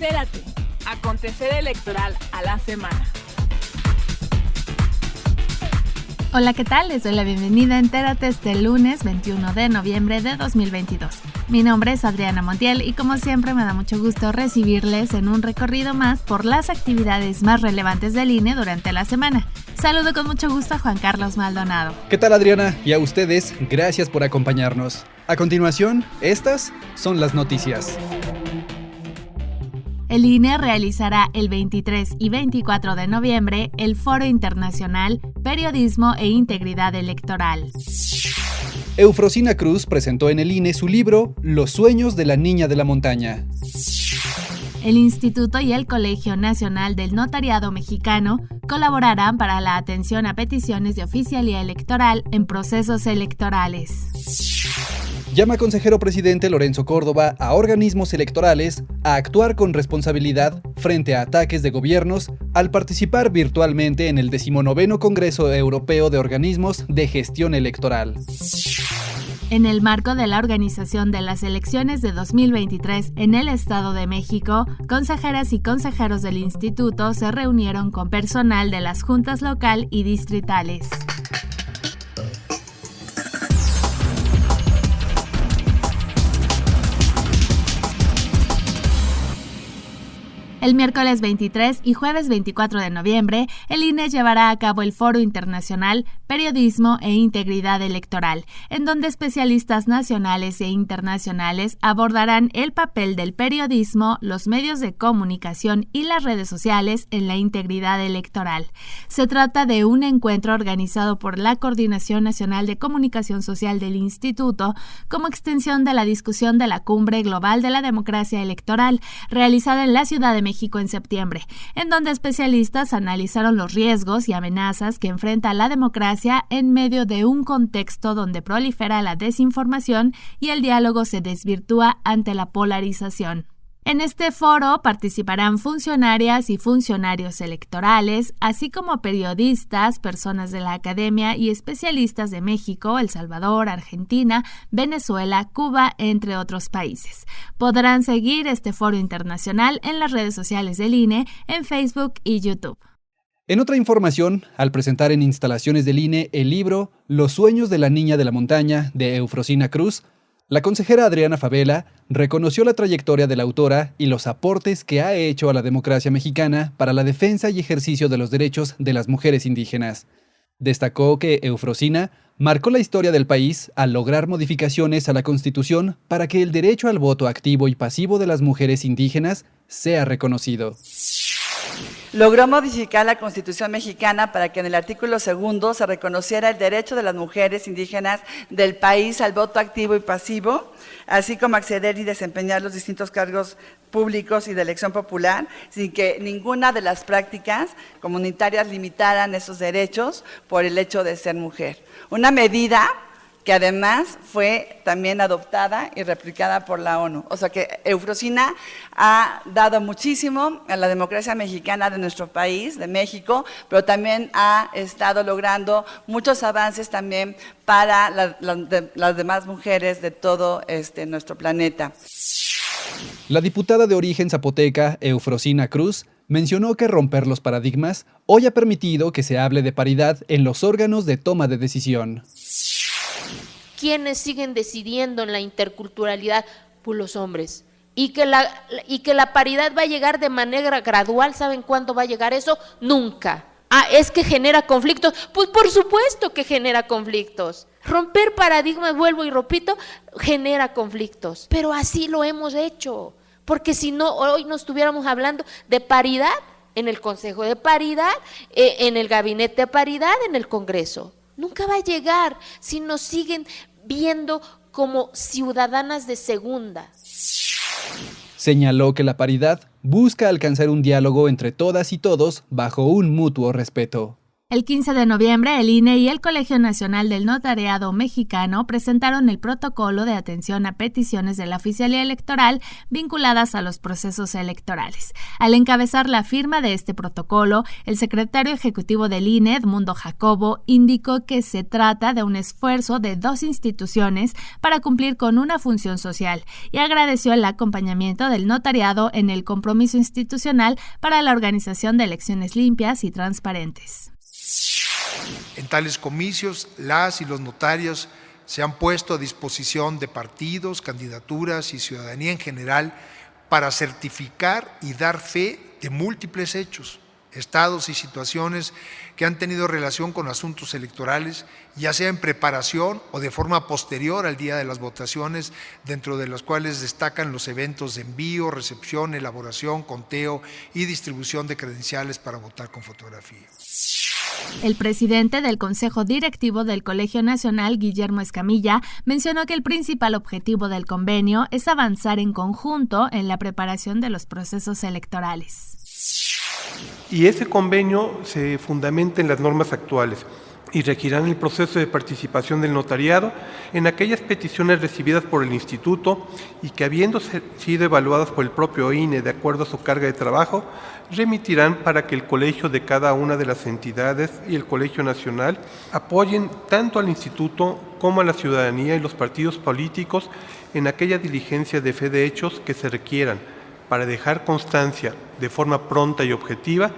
Entérate. Acontecer electoral a la semana. Hola, ¿qué tal? Les doy la bienvenida a Entérate este lunes 21 de noviembre de 2022. Mi nombre es Adriana Montiel y como siempre me da mucho gusto recibirles en un recorrido más por las actividades más relevantes del INE durante la semana. Saludo con mucho gusto a Juan Carlos Maldonado. ¿Qué tal, Adriana? Y a ustedes, gracias por acompañarnos. A continuación, estas son las noticias. El INE realizará el 23 y 24 de noviembre el Foro Internacional Periodismo e Integridad Electoral. Eufrosina Cruz presentó en el INE su libro Los sueños de la niña de la montaña. El Instituto y el Colegio Nacional del Notariado Mexicano colaborarán para la atención a peticiones de oficialía electoral en procesos electorales. Llama consejero presidente Lorenzo Córdoba a organismos electorales a actuar con responsabilidad frente a ataques de gobiernos al participar virtualmente en el 19º Congreso Europeo de Organismos de Gestión Electoral. En el marco de la organización de las elecciones de 2023 en el Estado de México, consejeras y consejeros del instituto se reunieron con personal de las juntas local y distritales. El miércoles 23 y jueves 24 de noviembre, el INE llevará a cabo el Foro Internacional Periodismo e Integridad Electoral, en donde especialistas nacionales e internacionales abordarán el papel del periodismo, los medios de comunicación y las redes sociales en la integridad electoral. Se trata de un encuentro organizado por la Coordinación Nacional de Comunicación Social del Instituto como extensión de la discusión de la Cumbre Global de la Democracia Electoral, realizada en la Ciudad de México en septiembre, en donde especialistas analizaron los riesgos y amenazas que enfrenta la democracia en medio de un contexto donde prolifera la desinformación y el diálogo se desvirtúa ante la polarización. En este foro participarán funcionarias y funcionarios electorales, así como periodistas, personas de la academia y especialistas de México, El Salvador, Argentina, Venezuela, Cuba, entre otros países. Podrán seguir este foro internacional en las redes sociales del INE, en Facebook y YouTube. En otra información, al presentar en instalaciones del INE el libro Los sueños de la niña de la montaña de Eufrosina Cruz, la consejera Adriana Fabela reconoció la trayectoria de la autora y los aportes que ha hecho a la democracia mexicana para la defensa y ejercicio de los derechos de las mujeres indígenas. Destacó que Eufrosina marcó la historia del país al lograr modificaciones a la Constitución para que el derecho al voto activo y pasivo de las mujeres indígenas sea reconocido. Logró modificar la Constitución mexicana para que en el artículo 2 se reconociera el derecho de las mujeres indígenas del país al voto activo y pasivo, así como acceder y desempeñar los distintos cargos públicos y de elección popular, sin que ninguna de las prácticas comunitarias limitaran esos derechos por el hecho de ser mujer. Una medida que además fue también adoptada y replicada por la ONU. O sea que Eufrosina ha dado muchísimo a la democracia mexicana de nuestro país, de México, pero también ha estado logrando muchos avances también para las demás mujeres de todo nuestro planeta. La diputada de origen zapoteca, Eufrosina Cruz, mencionó que romper los paradigmas hoy ha permitido que se hable de paridad en los órganos de toma de decisión. ¿Quiénes siguen decidiendo en la interculturalidad? Pues los hombres. Y que la paridad va a llegar de manera gradual. ¿Saben cuándo va a llegar eso? Nunca. ¿Es que genera conflictos? Pues por supuesto que genera conflictos. Romper paradigmas, vuelvo y repito, genera conflictos. Pero así lo hemos hecho. Porque si no, hoy no estuviéramos hablando de paridad en el Consejo de Paridad, en el Gabinete de Paridad, en el Congreso. Nunca va a llegar si nos siguen viendo como ciudadanas de segunda. Señaló que la paridad busca alcanzar un diálogo entre todas y todos bajo un mutuo respeto. El 15 de noviembre, el INE y el Colegio Nacional del Notariado Mexicano presentaron el protocolo de atención a peticiones de la oficialía electoral vinculadas a los procesos electorales. Al encabezar la firma de este protocolo, el secretario ejecutivo del INE, Edmundo Jacobo, indicó que se trata de un esfuerzo de dos instituciones para cumplir con una función social y agradeció el acompañamiento del notariado en el compromiso institucional para la organización de elecciones limpias y transparentes. En tales comicios, las y los notarios se han puesto a disposición de partidos, candidaturas y ciudadanía en general para certificar y dar fe de múltiples hechos, estados y situaciones que han tenido relación con asuntos electorales, ya sea en preparación o de forma posterior al día de las votaciones, dentro de los cuales destacan los eventos de envío, recepción, elaboración, conteo y distribución de credenciales para votar con fotografía. El presidente del Consejo Directivo del Colegio Nacional, Guillermo Escamilla, mencionó que el principal objetivo del convenio es avanzar en conjunto en la preparación de los procesos electorales. Y ese convenio se fundamenta en las normas actuales y regirán el proceso de participación del notariado en aquellas peticiones recibidas por el Instituto y que, habiendo sido evaluadas por el propio INE de acuerdo a su carga de trabajo, remitirán para que el colegio de cada una de las entidades y el Colegio Nacional apoyen tanto al Instituto como a la ciudadanía y los partidos políticos en aquella diligencia de fe de hechos que se requieran para dejar constancia de forma pronta y objetiva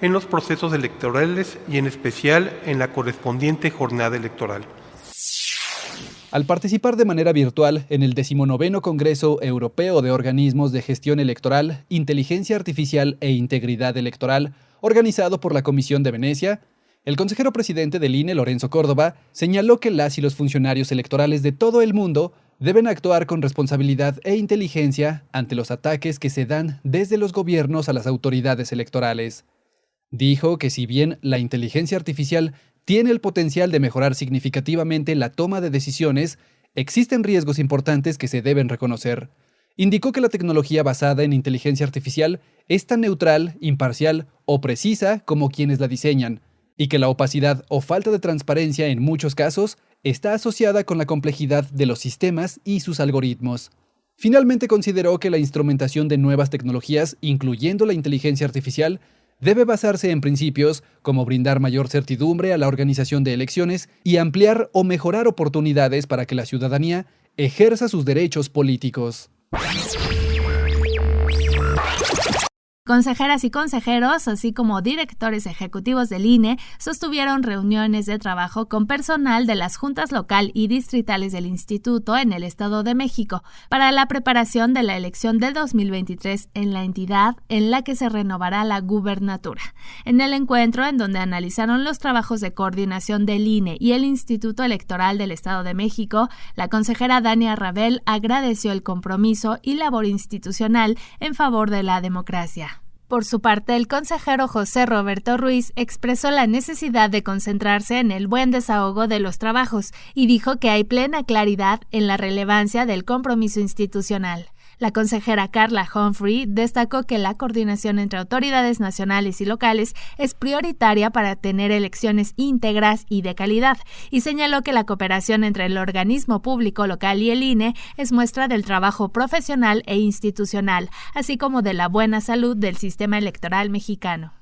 en los procesos electorales y en especial en la correspondiente jornada electoral. Al participar de manera virtual en el 19º Congreso Europeo de Organismos de Gestión Electoral, Inteligencia Artificial e Integridad Electoral, organizado por la Comisión de Venecia, el consejero presidente del INE, Lorenzo Córdoba, señaló que las y los funcionarios electorales de todo el mundo deben actuar con responsabilidad e inteligencia ante los ataques que se dan desde los gobiernos a las autoridades electorales. Dijo que si bien la inteligencia artificial tiene el potencial de mejorar significativamente la toma de decisiones, existen riesgos importantes que se deben reconocer. Indicó que la tecnología basada en inteligencia artificial es tan neutral, imparcial o precisa como quienes la diseñan, y que la opacidad o falta de transparencia en muchos casos está asociada con la complejidad de los sistemas y sus algoritmos. Finalmente consideró que la instrumentación de nuevas tecnologías, incluyendo la inteligencia artificial, debe basarse en principios como brindar mayor certidumbre a la organización de elecciones y ampliar o mejorar oportunidades para que la ciudadanía ejerza sus derechos políticos. Consejeras y consejeros, así como directores ejecutivos del INE, sostuvieron reuniones de trabajo con personal de las juntas local y distritales del Instituto en el Estado de México para la preparación de la elección del 2023 en la entidad en la que se renovará la gubernatura. En el encuentro, en donde analizaron los trabajos de coordinación del INE y el Instituto Electoral del Estado de México, la consejera Dania Rabel agradeció el compromiso y labor institucional en favor de la democracia. Por su parte, el consejero José Roberto Ruiz expresó la necesidad de concentrarse en el buen desahogo de los trabajos y dijo que hay plena claridad en la relevancia del compromiso institucional. La consejera Carla Humphrey destacó que la coordinación entre autoridades nacionales y locales es prioritaria para tener elecciones íntegras y de calidad, y señaló que la cooperación entre el organismo público local y el INE es muestra del trabajo profesional e institucional, así como de la buena salud del sistema electoral mexicano.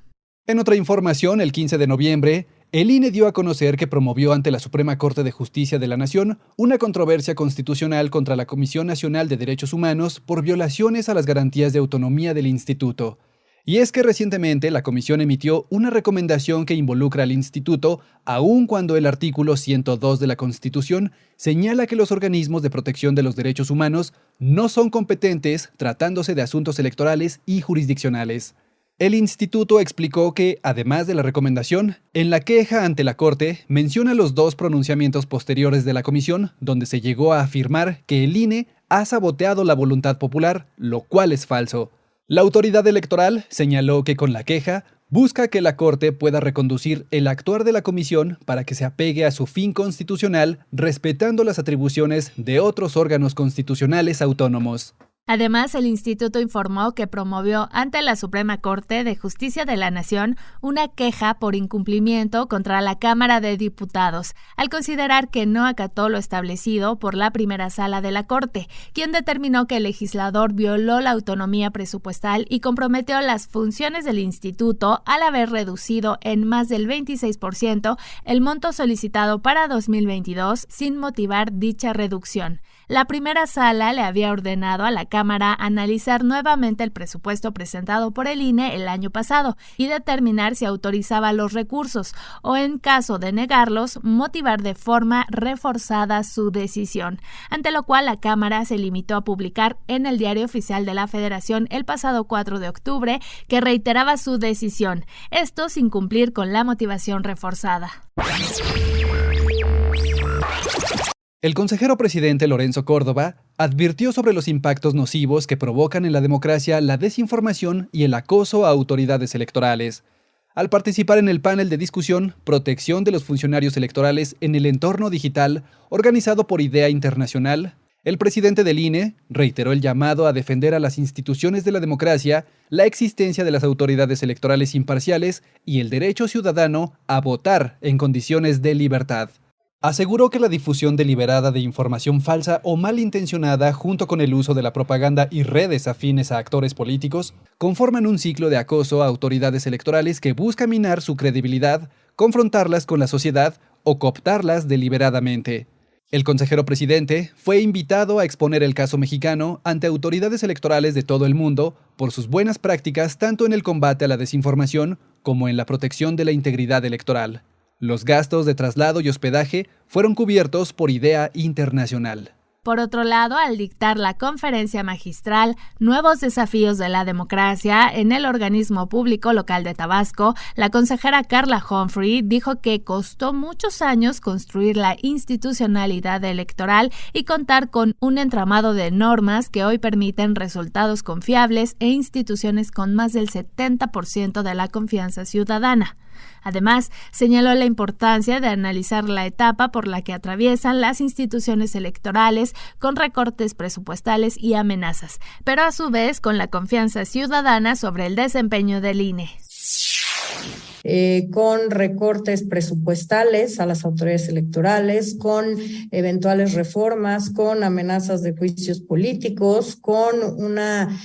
En otra información, el 15 de noviembre, el INE dio a conocer que promovió ante la Suprema Corte de Justicia de la Nación una controversia constitucional contra la Comisión Nacional de Derechos Humanos por violaciones a las garantías de autonomía del instituto. Y es que recientemente la comisión emitió una recomendación que involucra al instituto, aun cuando el artículo 102 de la Constitución señala que los organismos de protección de los derechos humanos no son competentes tratándose de asuntos electorales y jurisdiccionales. El instituto explicó que, además de la recomendación, en la queja ante la Corte menciona los dos pronunciamientos posteriores de la comisión, donde se llegó a afirmar que el INE ha saboteado la voluntad popular, lo cual es falso. La autoridad electoral señaló que con la queja busca que la Corte pueda reconducir el actuar de la comisión para que se apegue a su fin constitucional, respetando las atribuciones de otros órganos constitucionales autónomos. Además, el instituto informó que promovió ante la Suprema Corte de Justicia de la Nación una queja por incumplimiento contra la Cámara de Diputados, al considerar que no acató lo establecido por la primera sala de la Corte, quien determinó que el legislador violó la autonomía presupuestal y comprometió las funciones del instituto al haber reducido en más del 26% el monto solicitado para 2022 sin motivar dicha reducción. La primera sala le había ordenado a la Cámara analizar nuevamente el presupuesto presentado por el INE el año pasado y determinar si autorizaba los recursos o, en caso de negarlos, motivar de forma reforzada su decisión, ante lo cual la Cámara se limitó a publicar en el Diario Oficial de la Federación el pasado 4 de octubre que reiteraba su decisión, esto sin cumplir con la motivación reforzada. El consejero presidente Lorenzo Córdoba advirtió sobre los impactos nocivos que provocan en la democracia la desinformación y el acoso a autoridades electorales. Al participar en el panel de discusión Protección de los funcionarios electorales en el entorno digital, organizado por IDEA Internacional, el presidente del INE reiteró el llamado a defender a las instituciones de la democracia, la existencia de las autoridades electorales imparciales y el derecho ciudadano a votar en condiciones de libertad. Aseguró que la difusión deliberada de información falsa o malintencionada junto con el uso de la propaganda y redes afines a actores políticos conforman un ciclo de acoso a autoridades electorales que busca minar su credibilidad, confrontarlas con la sociedad o cooptarlas deliberadamente. El consejero presidente fue invitado a exponer el caso mexicano ante autoridades electorales de todo el mundo por sus buenas prácticas tanto en el combate a la desinformación como en la protección de la integridad electoral. Los gastos de traslado y hospedaje fueron cubiertos por IDEA Internacional. Por otro lado, al dictar la conferencia magistral Nuevos desafíos de la democracia en el organismo público local de Tabasco, la consejera Carla Humphrey dijo que costó muchos años construir la institucionalidad electoral y contar con un entramado de normas que hoy permiten resultados confiables e instituciones con más del 70% de la confianza ciudadana. Además, señaló la importancia de analizar la etapa por la que atraviesan las instituciones electorales con recortes presupuestales y amenazas, pero a su vez con la confianza ciudadana sobre el desempeño del INE. Con recortes presupuestales a las autoridades electorales, con eventuales reformas, con amenazas de juicios políticos, con una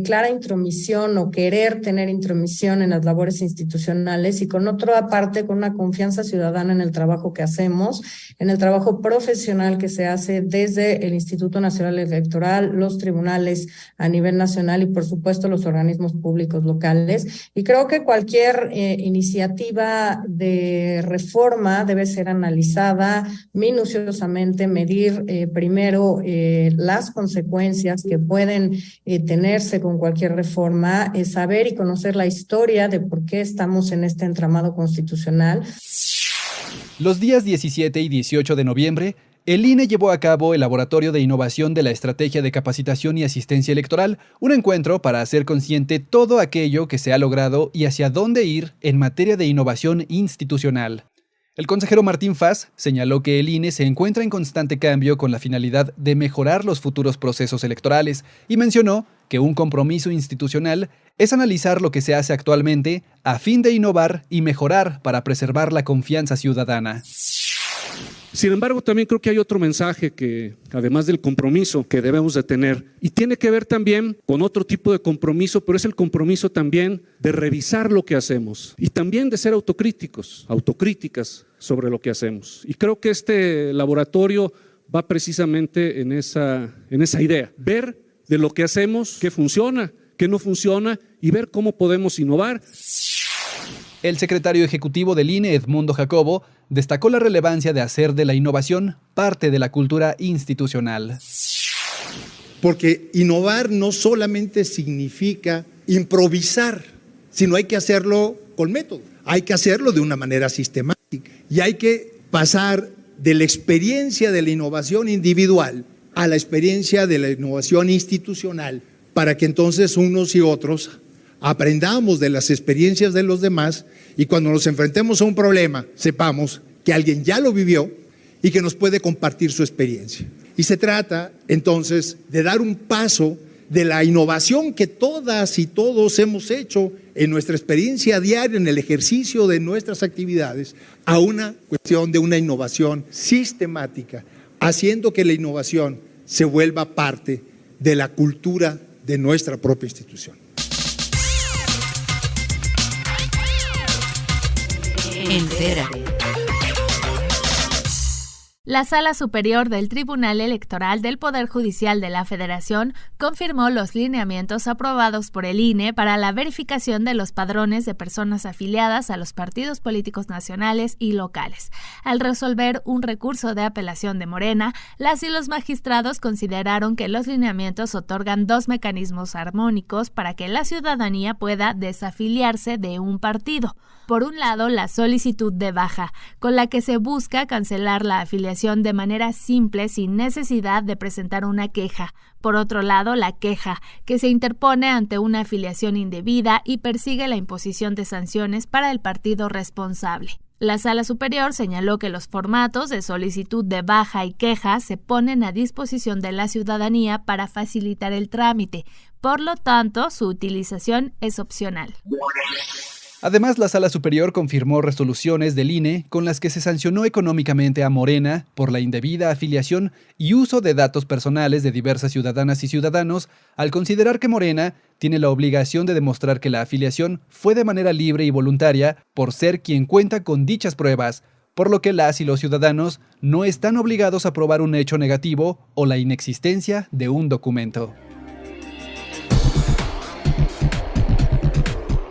clara intromisión o querer tener intromisión en las labores institucionales y con otra parte con una confianza ciudadana en el trabajo que hacemos, en el trabajo profesional que se hace desde el Instituto Nacional Electoral, los tribunales a nivel nacional y por supuesto los organismos públicos locales. Y creo que cualquier iniciativa de reforma debe ser analizada minuciosamente, medir primero las consecuencias que pueden tenerse con cualquier reforma, saber y conocer la historia de por qué estamos en este entramado constitucional. Los días 17 y 18 de noviembre, el INE llevó a cabo el Laboratorio de Innovación de la Estrategia de Capacitación y Asistencia Electoral, un encuentro para hacer consciente todo aquello que se ha logrado y hacia dónde ir en materia de innovación institucional. El consejero Martín Faz señaló que el INE se encuentra en constante cambio con la finalidad de mejorar los futuros procesos electorales y mencionó que un compromiso institucional es analizar lo que se hace actualmente a fin de innovar y mejorar para preservar la confianza ciudadana. Sin embargo, también creo que hay otro mensaje que, además del compromiso que debemos de tener, y tiene que ver también con otro tipo de compromiso, pero es el compromiso también de revisar lo que hacemos y también de ser autocríticas sobre lo que hacemos. Y creo que este laboratorio va precisamente en esa idea, ver de lo que hacemos, qué funciona, qué no funciona y ver cómo podemos innovar. El secretario ejecutivo del INE, Edmundo Jacobo, destacó la relevancia de hacer de la innovación parte de la cultura institucional. Porque innovar no solamente significa improvisar, sino hay que hacerlo con método, hay que hacerlo de una manera sistemática y hay que pasar de la experiencia de la innovación individual a la experiencia de la innovación institucional para que entonces unos y otros aprendamos de las experiencias de los demás y cuando nos enfrentemos a un problema sepamos que alguien ya lo vivió y que nos puede compartir su experiencia. Y se trata entonces de dar un paso de la innovación que todas y todos hemos hecho en nuestra experiencia diaria, en el ejercicio de nuestras actividades, a una cuestión de una innovación sistemática, haciendo que la innovación se vuelva parte de la cultura de nuestra propia institución. Entérate. La Sala Superior del Tribunal Electoral del Poder Judicial de la Federación confirmó los lineamientos aprobados por el INE para la verificación de los padrones de personas afiliadas a los partidos políticos nacionales y locales. Al resolver un recurso de apelación de Morena, las y los magistrados consideraron que los lineamientos otorgan dos mecanismos armónicos para que la ciudadanía pueda desafiliarse de un partido. Por un lado, la solicitud de baja, con la que se busca cancelar la afiliación de manera simple sin necesidad de presentar una queja. Por otro lado, la queja, que se interpone ante una afiliación indebida y persigue la imposición de sanciones para el partido responsable. La Sala Superior señaló que los formatos de solicitud de baja y queja se ponen a disposición de la ciudadanía para facilitar el trámite. Por lo tanto, su utilización es opcional. Además, la Sala Superior confirmó resoluciones del INE con las que se sancionó económicamente a Morena por la indebida afiliación y uso de datos personales de diversas ciudadanas y ciudadanos, al considerar que Morena tiene la obligación de demostrar que la afiliación fue de manera libre y voluntaria por ser quien cuenta con dichas pruebas, por lo que las y los ciudadanos no están obligados a probar un hecho negativo o la inexistencia de un documento.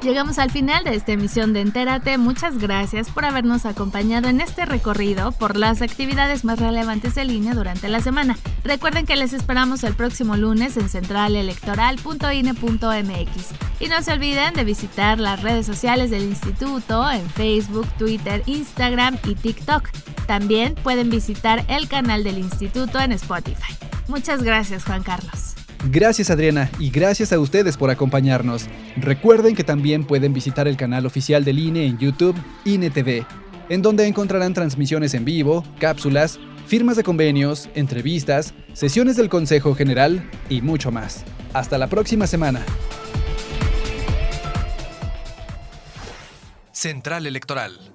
Llegamos al final de esta emisión de Entérate. Muchas gracias por habernos acompañado en este recorrido por las actividades más relevantes del INE durante la semana. Recuerden que les esperamos el próximo lunes en centralelectoral.ine.mx. Y no se olviden de visitar las redes sociales del Instituto en Facebook, Twitter, Instagram y TikTok. También pueden visitar el canal del Instituto en Spotify. Muchas gracias, Juan Carlos. Gracias, Adriana, y gracias a ustedes por acompañarnos. Recuerden que también pueden visitar el canal oficial del INE en YouTube, INE TV, en donde encontrarán transmisiones en vivo, cápsulas, firmas de convenios, entrevistas, sesiones del Consejo General y mucho más. Hasta la próxima semana. Central Electoral.